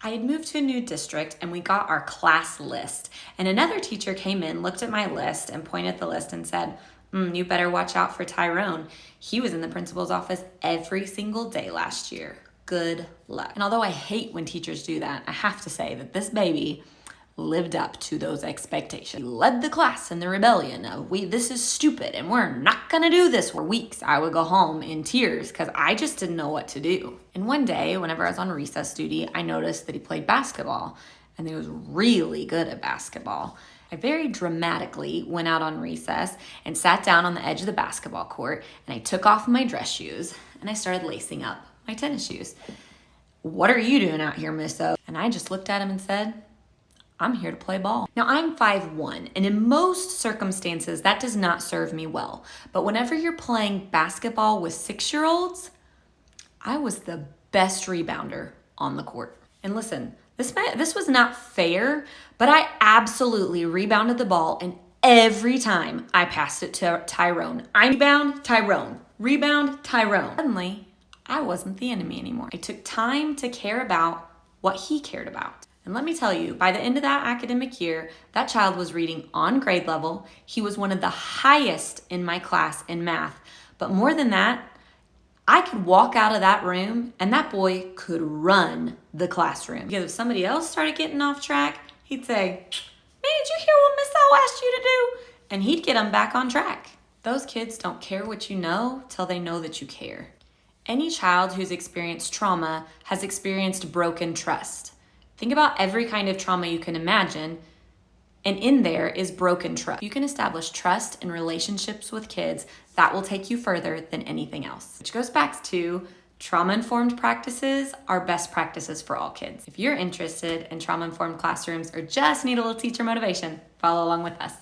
I had moved to a new district and we got our class list. And another teacher came in, looked at my list and pointed at the list and said, you better watch out for Tyrone. He was in the principal's office every single day last year. Good luck. And although I hate when teachers do that, I have to say that this baby lived up to those expectations. He led the class in the rebellion of, this is stupid and we're not gonna do this. For weeks, I would go home in tears because I just didn't know what to do. And one day, whenever I was on recess duty, I noticed that he played basketball and he was really good at basketball. I very dramatically went out on recess and sat down on the edge of the basketball court and I took off my dress shoes and I started lacing up my tennis shoes. "What are you doing out here, Miss O?" And I just looked at him and said, "I'm here to play ball." Now I'm 5'1", and in most circumstances that does not serve me well. But whenever you're playing basketball with 6-year-olds, I was the best rebounder on the court. And listen, this was not fair, but I absolutely rebounded the ball, and every time I passed it to Tyrone. I rebound, Tyrone. Rebound, Tyrone. Suddenly, I wasn't the enemy anymore. I took time to care about what he cared about. And let me tell you, by the end of that academic year, that child was reading on grade level. He was one of the highest in my class in math. But more than that, I could walk out of that room and that boy could run the classroom. Because if somebody else started getting off track, he'd say, "Man, did you hear what Miss O asked you to do?" And he'd get them back on track. Those kids don't care what you know till they know that you care. Any child who's experienced trauma has experienced broken trust. Think about every kind of trauma you can imagine, and in there is broken trust. You can establish trust in relationships with kids that will take you further than anything else. Which goes back to trauma-informed practices are best practices for all kids. If you're interested in trauma-informed classrooms or just need a little teacher motivation, follow along with us.